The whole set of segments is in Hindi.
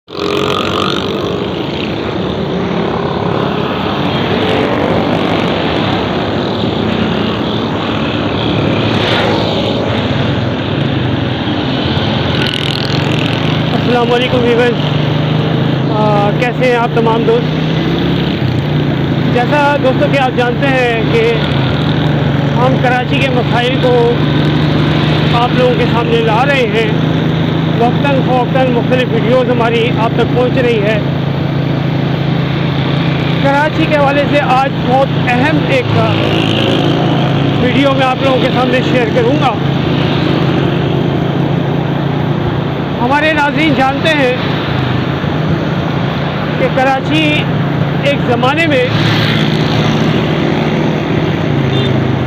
अस्सलाम वालेकुम व्यूअर्स, कैसे हैं आप तमाम दोस्त। जैसा दोस्तों कि आप जानते हैं कि हम कराची के मसाइल को आप लोगों के सामने ला रहे हैं। वक्तन फ़वक्तन मुख्तलिफ़ वीडियोज़ हमारी आप तक पहुंच रही है। कराची के हवाले से आज बहुत अहम एक वीडियो मैं आप लोगों के सामने शेयर करूंगा। हमारे नाज़रीन जानते हैं कि कराची एक ज़माने में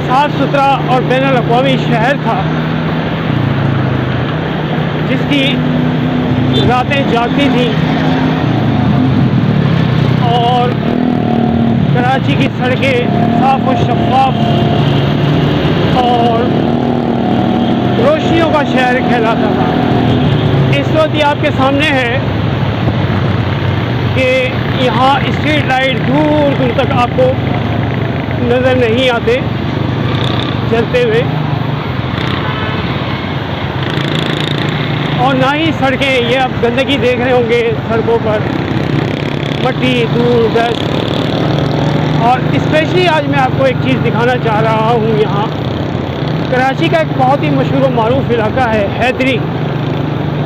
साफ़ सुथरा और बैनुल-अक़वामी शहर था, जिसकी रातें जागती थीं और कराची की सड़कें साफ़ और शफ़ाफ़ और रोशनियों का शहर कहलाता था। इस वक्त ये आपके सामने है कि यहाँ स्ट्रीट लाइट दूर दूर तक आपको नज़र नहीं आते जलते हुए, और ना ही सड़कें, ये आप गंदगी देख रहे होंगे सड़कों पर, मट्टी धूल डस्ट। और स्पेशली आज मैं आपको एक चीज़ दिखाना चाह रहा हूँ। यहाँ कराची का एक बहुत ही मशहूर और मारूफ इलाका है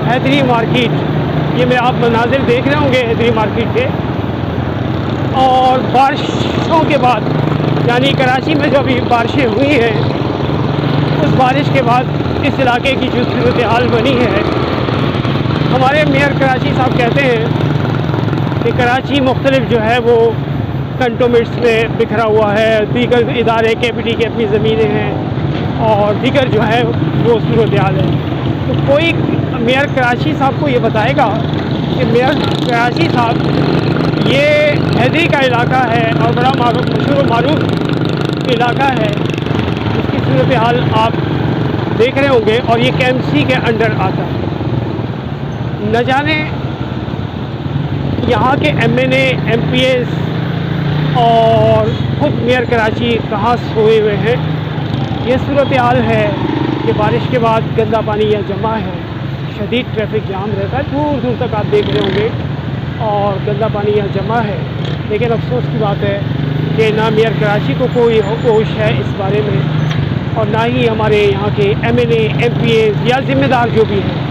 हैदरी मार्केट। ये मैं आप मनाजिर देख रहे होंगे हैदरी मार्केट के। और बारिशों के बाद, यानी कराची में जो अभी बारिशें हुई हैं, उस बारिश के बाद इस इलाके की जो सूरत हाल बनी है, हमारे मेयर कराची साहब कहते हैं कि कराची मुख्तलिफ जो है वो कंटोमेंट्स में बिखरा हुआ है, दीगर इदारे KPT की अपनी ज़मीनें हैं और दीगर जो है वो सूरत हाल है। तो कोई मेयर कराची साहब को ये बताएगा कि मेयर कराची साहब, ये हैदरी का इलाका है और बड़ा मशहूर मारूफ इलाका है, इसकी सूरत हाल आप देख रहे होंगे और ये KMC के अंडर आता है। न जाने यहाँ के MNA MPs और खुद मेयर कराची कहाँ सोए हुए हैं। ये सूरत हाल है कि बारिश के बाद गंदा पानी यहाँ जमा है, शदीद ट्रैफिक जाम रहता है, दूर दूर तक आप देख रहे होंगे और गंदा पानी यहाँ जमा है। लेकिन अफसोस की बात है कि ना मेयर कराची को कोई होश है इस बारे में, और ना ही हमारे यहाँ के MNA MPs या ज़िम्मेदार जो भी हैं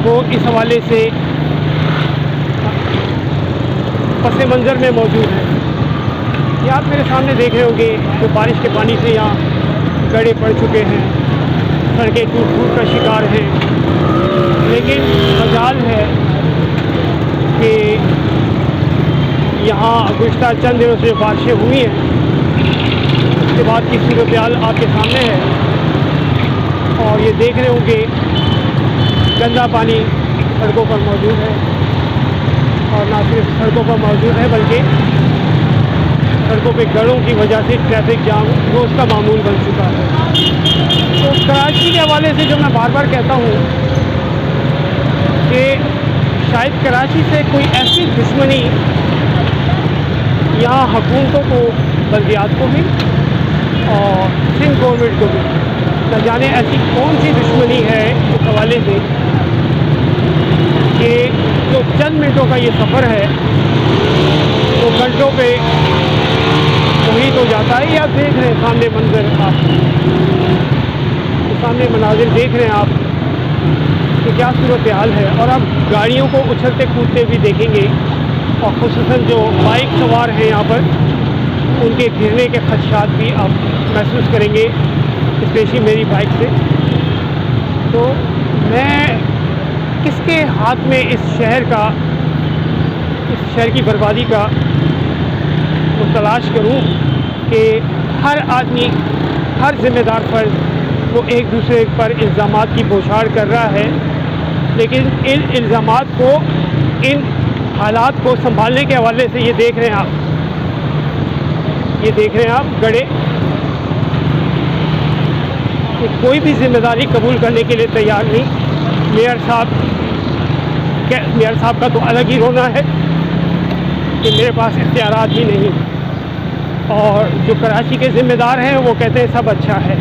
वो इस हवाले से पस मंज़र में मौजूद है। ये आप मेरे सामने देख रहे होंगे जो बारिश के पानी से यहाँ गड्ढे पड़ चुके हैं, सड़कें टूट का शिकार हैं। लेकिन मजाल है कि यहाँ गुज़श्ता चंद दिनों से बारिशें हुई हैं, उसके बाद की सूरत हाल आपके सामने है। और ये देख रहे होंगे गंदा पानी सड़कों पर मौजूद है, और ना सिर्फ सड़कों पर मौजूद है बल्कि सड़कों पे गड्ढों की वजह से ट्रैफिक जाम रोज़ का मामूल बन चुका है। तो कराची के हवाले से जो मैं बार बार कहता हूँ कि शायद कराची से कोई ऐसी दुश्मनी यहाँ हुकूमतों को, बल्दियात को भी और सिंध गवर्नमेंट को भी, न जाने ऐसी कौन सी दुश्मनी है इस हवाले से कि जो चंद मिनटों का ये सफ़र है वो घंटों पे मुहीत हो जाता है। ये आप देख रहे हैं सामने मंजर, आप सामने मनाजिर देख रहे हैं आप कि क्या सूरत हाल है। और आप गाड़ियों को उछलते कूदते भी देखेंगे, और ख़ुसूसन जो बाइक सवार हैं यहाँ पर, उनके गिरने के खदशात भी आप महसूस करेंगे, स्पेशली मेरी बाइक से। तो मैं किसके हाथ में इस शहर की बर्बादी का वो तलाश करूं कि हर आदमी, हर ज़िम्मेदार फ़र्द वो एक दूसरे पर इल्ज़ामात की बौछार कर रहा है। लेकिन इन इल्ज़ामात को, इन हालात को संभालने के हवाले से ये देख रहे हैं आप गड्ढे, कि कोई भी ज़िम्मेदारी कबूल करने के लिए तैयार नहीं। मेयर साहब मेयर साहब का तो अलग ही रोना है कि मेरे पास इख्तियारात ही नहीं, और जो कराची के ज़िम्मेदार हैं वो कहते हैं सब अच्छा है।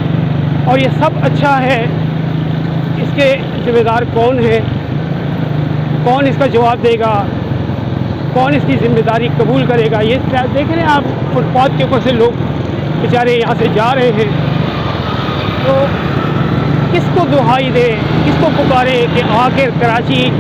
और ये सब अच्छा है, इसके ज़िम्मेदार कौन है, कौन इसका जवाब देगा, कौन इसकी ज़िम्मेदारी कबूल करेगा? ये देख रहे हैं आप, फुटपाथ के ऊपर से लोग बेचारे यहाँ से जा रहे हैं, तो किसको दुहाई दे, किसको पुकारे कि आखिर कराची